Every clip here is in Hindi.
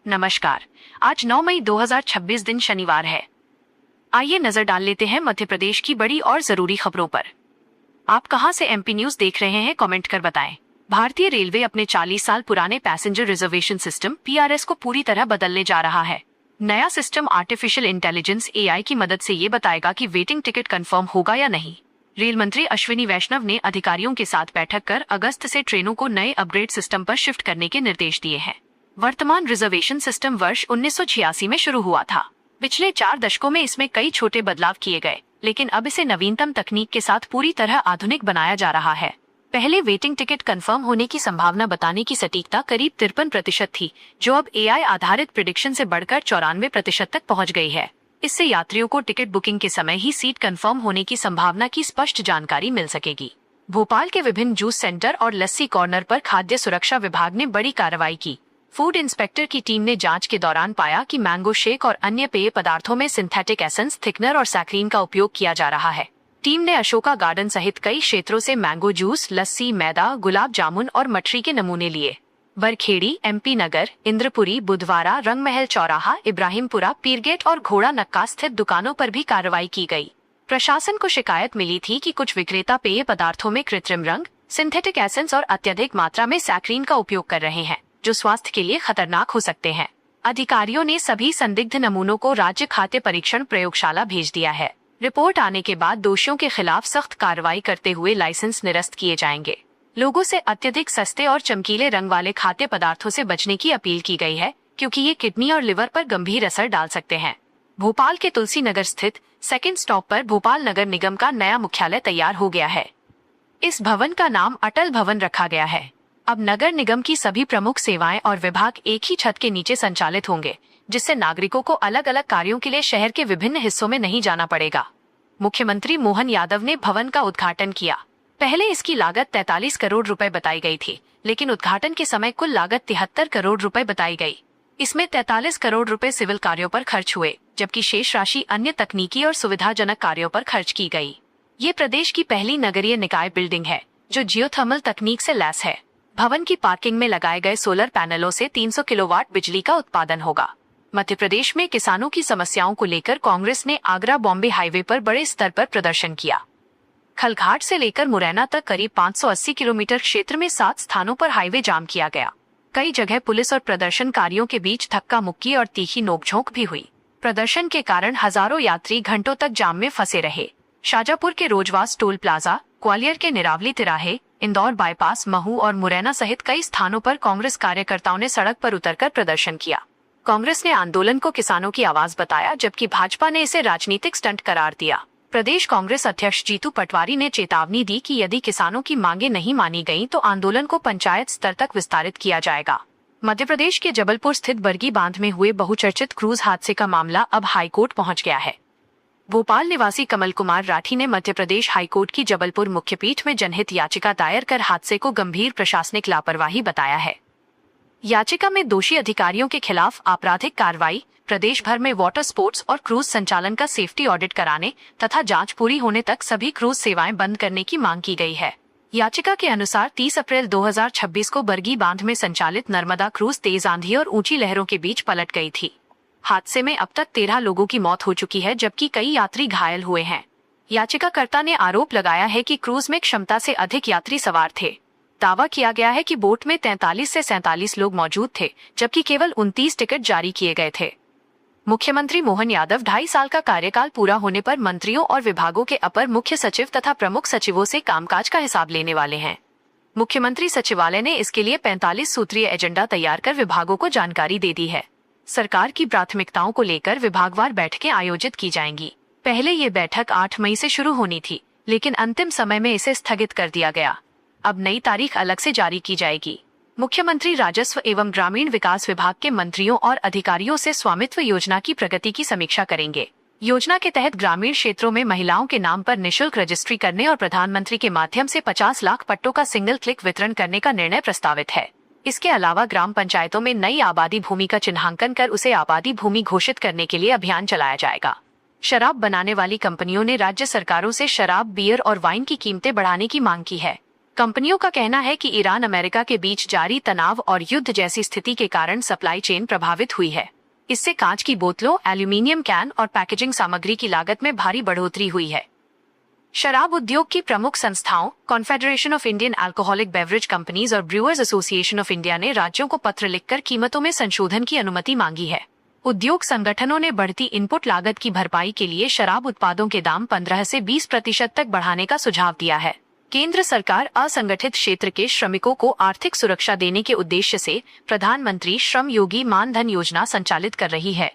नमस्कार। आज 9 मई 2026 दिन शनिवार है। आइए नजर डाल लेते हैं मध्य प्रदेश की बड़ी और जरूरी खबरों पर। आप कहां से एमपी न्यूज देख रहे हैं, कमेंट कर बताएं। भारतीय रेलवे अपने 40 साल पुराने पैसेंजर रिजर्वेशन सिस्टम पीआरएस को पूरी तरह बदलने जा रहा है। नया सिस्टम आर्टिफिशियल इंटेलिजेंस एआई की मदद से ये बताएगा कि वेटिंग टिकट कंफर्म होगा या नहीं। रेल मंत्री अश्विनी वैष्णव ने अधिकारियों के साथ बैठक कर अगस्त से ट्रेनों को नए अपग्रेड सिस्टम पर शिफ्ट करने के निर्देश दिए हैं। वर्तमान रिजर्वेशन सिस्टम वर्ष 1986 में शुरू हुआ था। पिछले 4 दशकों में इसमें कई छोटे बदलाव किए गए, लेकिन अब इसे नवीनतम तकनीक के साथ पूरी तरह आधुनिक बनाया जा रहा है। पहले वेटिंग टिकट कंफर्म होने की संभावना बताने की सटीकता करीब 53% थी, जो अब एआई आधारित प्रिडिक्शन से बढ़कर 94% तक पहुंच गई है। इससे यात्रियों को टिकट बुकिंग के समय ही सीट कंफर्म होने की संभावना की स्पष्ट जानकारी मिल सकेगी। भोपाल के विभिन्न जूस सेंटर और लस्सी कॉर्नर पर खाद्य सुरक्षा विभाग ने बड़ी कार्रवाई की। फूड इंस्पेक्टर की टीम ने जांच के दौरान पाया कि मैंगो शेक और अन्य पेय पदार्थों में सिंथेटिक एसेंस, थिकनर और सैक्रीन का उपयोग किया जा रहा है। टीम ने अशोका गार्डन सहित कई क्षेत्रों से मैंगो जूस, लस्सी, मैदा, गुलाब जामुन और मठरी के नमूने लिए। बरखेड़ी, एमपी नगर, इंद्रपुरी, बुधवारा, रंगमहल चौराहा, इब्राहिमपुरा, पीरगेट और घोड़ा नक्का स्थित दुकानों पर भी कार्रवाई की गई। प्रशासन को शिकायत मिली थी कि कुछ विक्रेता पेय पदार्थों में कृत्रिम रंग, सिंथेटिक एसेंस और अत्यधिक मात्रा में सैक्रीन का उपयोग कर रहे हैं, जो स्वास्थ्य के लिए खतरनाक हो सकते हैं। अधिकारियों ने सभी संदिग्ध नमूनों को राज्य खाद्य परीक्षण प्रयोगशाला भेज दिया है। रिपोर्ट आने के बाद दोषियों के खिलाफ सख्त कार्रवाई करते हुए लाइसेंस निरस्त किए जाएंगे। लोगों से अत्यधिक सस्ते और चमकीले रंग वाले खाद्य पदार्थों से बचने की अपील की गई है, क्योंकि ये किडनी और लिवर पर गंभीर असर डाल सकते हैं। भोपाल के तुलसी नगर स्थित सेकेंड स्टॉप पर भोपाल नगर निगम का नया मुख्यालय तैयार हो गया है। इस भवन का नाम अटल भवन रखा गया है। अब नगर निगम की सभी प्रमुख सेवाएं और विभाग एक ही छत के नीचे संचालित होंगे, जिससे नागरिकों को अलग अलग कार्यों के लिए शहर के विभिन्न हिस्सों में नहीं जाना पड़ेगा। मुख्यमंत्री मोहन यादव ने भवन का उद्घाटन किया। पहले इसकी लागत 43 करोड़ रुपए बताई गई थी, लेकिन उद्घाटन के समय कुल लागत 73 करोड़ रुपए बताई गई। इसमें 43 करोड़ रुपए सिविल कार्यों पर खर्च हुए, जबकि शेष राशि अन्य तकनीकी और सुविधाजनक कार्यों पर खर्च की गई। ये प्रदेश की पहली नगरीय निकाय बिल्डिंग है, जो जियोथर्मल तकनीक से लैस है। भवन की पार्किंग में लगाए गए सोलर पैनलों से 300 किलोवाट बिजली का उत्पादन होगा। मध्य प्रदेश में किसानों की समस्याओं को लेकर कांग्रेस ने आगरा बॉम्बे हाईवे पर बड़े स्तर पर प्रदर्शन किया। खलघाट से लेकर मुरैना तक करीब 580 किलोमीटर क्षेत्र में 7 स्थानों पर हाईवे जाम किया गया। कई जगह पुलिस और प्रदर्शनकारियों के बीच धक्का मुक्की और तीखी नोकझोंक भी हुई। प्रदर्शन के कारण हजारों यात्री घंटों तक जाम में फंसे रहे। शाजापुर के रोजवास टोल प्लाजा, ग्वालियर के निरावली तिराहे, इंदौर बाईपास, महू और मुरैना सहित कई स्थानों पर कांग्रेस कार्यकर्ताओं ने सड़क पर उतरकर प्रदर्शन किया। कांग्रेस ने आंदोलन को किसानों की आवाज बताया, जबकि भाजपा ने इसे राजनीतिक स्टंट करार दिया। प्रदेश कांग्रेस अध्यक्ष जीतू पटवारी ने चेतावनी दी कि यदि किसानों की मांगे नहीं मानी गईं, तो आंदोलन को पंचायत स्तर तक विस्तारित किया जाएगा। मध्य प्रदेश के जबलपुर स्थित बरगी बांध में हुए बहुचर्चित क्रूज हादसे का मामला अब हाईकोर्ट पहुंच गया है। भोपाल निवासी कमल कुमार राठी ने मध्य प्रदेश हाईकोर्ट की जबलपुर मुख्यपीठ में जनहित याचिका दायर कर हादसे को गंभीर प्रशासनिक लापरवाही बताया है। याचिका में दोषी अधिकारियों के खिलाफ आपराधिक कार्रवाई, प्रदेश भर में वाटर स्पोर्ट्स और क्रूज संचालन का सेफ्टी ऑडिट कराने तथा जांच पूरी होने तक सभी क्रूज सेवाएं बंद करने की मांग की गई है। याचिका के अनुसार 30 अप्रैल 2026 को बरगी बांध में संचालित नर्मदा क्रूज तेज आंधी और ऊंची लहरों के बीच पलट गई थी। हादसे में अब तक 13 लोगों की मौत हो चुकी है, जबकि कई यात्री घायल हुए हैं। याचिकाकर्ता ने आरोप लगाया है कि क्रूज में क्षमता से अधिक यात्री सवार थे। दावा किया गया है कि बोट में 43 से 47 लोग मौजूद थे, जबकि केवल 29 टिकट जारी किए गए थे। मुख्यमंत्री मोहन यादव 2.5 साल का कार्यकाल पूरा होने पर मंत्रियों और विभागों के अपर मुख्य सचिव तथा प्रमुख सचिवों से कामकाज का हिसाब लेने वाले हैं। मुख्यमंत्री सचिवालय ने इसके लिए 45 सूत्रीय एजेंडा तैयार कर विभागों को जानकारी दे दी है। सरकार की प्राथमिकताओं को लेकर विभागवार बैठकें आयोजित की जाएंगी। पहले ये बैठक 8 मई से शुरू होनी थी, लेकिन अंतिम समय में इसे स्थगित कर दिया गया। अब नई तारीख अलग से जारी की जाएगी। मुख्यमंत्री राजस्व एवं ग्रामीण विकास विभाग के मंत्रियों और अधिकारियों से स्वामित्व योजना की प्रगति की समीक्षा करेंगे। योजना के तहत ग्रामीण क्षेत्रों में महिलाओं के नाम पर निःशुल्क रजिस्ट्री करने और प्रधानमंत्री के माध्यम से 50 लाख पट्टों का सिंगल क्लिक वितरण करने का निर्णय प्रस्तावित है। इसके अलावा ग्राम पंचायतों में नई आबादी भूमि का चिन्हांकन कर उसे आबादी भूमि घोषित करने के लिए अभियान चलाया जाएगा। शराब बनाने वाली कंपनियों ने राज्य सरकारों से शराब, बियर और वाइन की कीमतें बढ़ाने की मांग की है। कंपनियों का कहना है कि ईरान अमेरिका के बीच जारी तनाव और युद्ध जैसी स्थिति के कारण सप्लाई चेन प्रभावित हुई है। इससे कांच की बोतलों, एल्यूमीनियम कैन और पैकेजिंग सामग्री की लागत में भारी बढ़ोतरी हुई है। शराब उद्योग की प्रमुख संस्थाओं confederation of Indian alcoholic beverage companies और ब्रूअर्स एसोसिएशन ऑफ इंडिया ने राज्यों को पत्र लिखकर कीमतों में संशोधन की अनुमति मांगी है। उद्योग संगठनों ने बढ़ती इनपुट लागत की भरपाई के लिए शराब उत्पादों के दाम 15 से 20% तक बढ़ाने का सुझाव दिया है। केंद्र सरकार असंगठित क्षेत्र के श्रमिकों को आर्थिक सुरक्षा देने के उद्देश्य से प्रधानमंत्री श्रम योगी मान धन योजना संचालित कर रही है।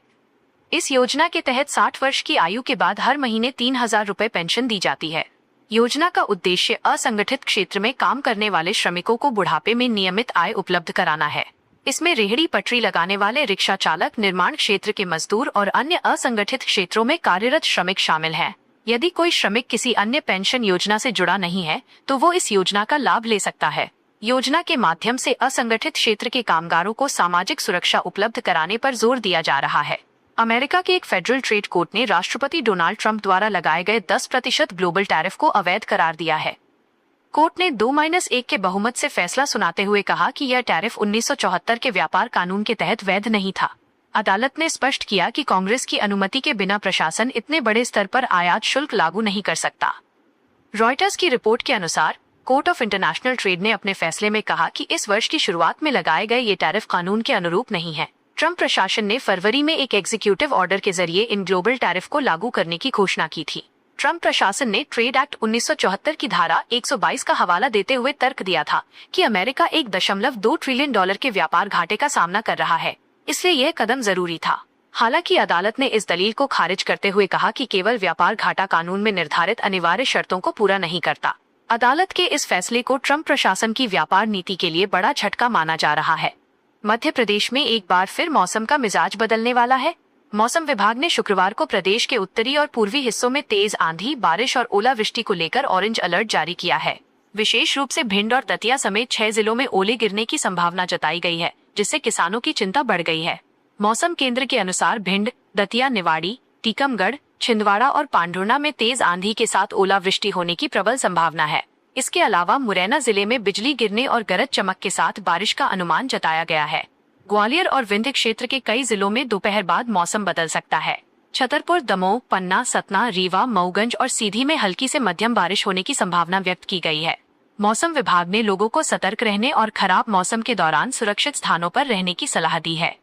इस योजना के तहत 60 वर्ष की आयु के बाद हर महीने 3,000 रुपए पेंशन दी जाती है। योजना का उद्देश्य असंगठित क्षेत्र में काम करने वाले श्रमिकों को बुढ़ापे में नियमित आय उपलब्ध कराना है। इसमें रेहड़ी पटरी लगाने वाले रिक्शा चालक, निर्माण क्षेत्र के मजदूर और अन्य असंगठित क्षेत्रों में कार्यरत श्रमिक शामिल हैं। यदि कोई श्रमिक किसी अन्य पेंशन योजना से जुड़ा नहीं है तो वो इस योजना का लाभ ले सकता है। योजना के माध्यम से असंगठित क्षेत्र के कामगारों को सामाजिक सुरक्षा उपलब्ध कराने पर जोर दिया जा रहा है। अमेरिका के एक फेडरल ट्रेड कोर्ट ने राष्ट्रपति डोनाल्ड ट्रंप द्वारा लगाए गए 10% ग्लोबल टैरिफ को अवैध करार दिया है। कोर्ट ने 2-1 के बहुमत से फैसला सुनाते हुए कहा कि यह टैरिफ 1974 के व्यापार कानून के तहत वैध नहीं था। अदालत ने स्पष्ट किया कि कांग्रेस की अनुमति के बिना प्रशासन इतने बड़े स्तर पर आयात शुल्क लागू नहीं कर सकता। रॉयटर्स की रिपोर्ट के अनुसार कोर्ट ऑफ इंटरनेशनल ट्रेड ने अपने फैसले में कहा कि इस वर्ष की शुरुआत में लगाए गए ये टैरिफ कानून के अनुरूप नहीं है। ट्रंप प्रशासन ने फरवरी में एक एग्जीक्यूटिव ऑर्डर के जरिए इन ग्लोबल टैरिफ को लागू करने की घोषणा की थी। ट्रंप प्रशासन ने ट्रेड एक्ट 1974 की धारा 122 का हवाला देते हुए तर्क दिया था कि अमेरिका $1.2 ट्रिलियन के व्यापार घाटे का सामना कर रहा है, इसलिए यह कदम जरूरी था। हालांकि अदालत ने इस दलील को खारिज करते हुए कहा कि केवल व्यापार घाटा कानून में निर्धारित अनिवार्य शर्तों को पूरा नहीं करता। अदालत के इस फैसले को ट्रंप प्रशासन की व्यापार नीति के लिए बड़ा झटका माना जा रहा है। मध्य प्रदेश में एक बार फिर मौसम का मिजाज बदलने वाला है। मौसम विभाग ने शुक्रवार को प्रदेश के उत्तरी और पूर्वी हिस्सों में तेज आंधी, बारिश और ओलावृष्टि को लेकर ऑरेंज अलर्ट जारी किया है। विशेष रूप से भिंड और दतिया समेत 6 जिलों में ओले गिरने की संभावना जताई गई है, जिससे किसानों की चिंता बढ़ गई है। मौसम केंद्र के अनुसार भिंड, दतिया, निवाड़ी, टीकमगढ़, छिंदवाड़ा और पांढुर्णा में तेज आंधी के साथ ओलावृष्टि होने की प्रबल संभावना है। इसके अलावा मुरैना जिले में बिजली गिरने और गरज चमक के साथ बारिश का अनुमान जताया गया है। ग्वालियर और विंध्य क्षेत्र के कई जिलों में दोपहर बाद मौसम बदल सकता है। छतरपुर, दमोह, पन्ना, सतना, रीवा, मऊगंज और सीधी में हल्की से मध्यम बारिश होने की संभावना व्यक्त की गई है। मौसम विभाग ने लोगों को सतर्क रहने और खराब मौसम के दौरान सुरक्षित स्थानों पर रहने की सलाह दी है।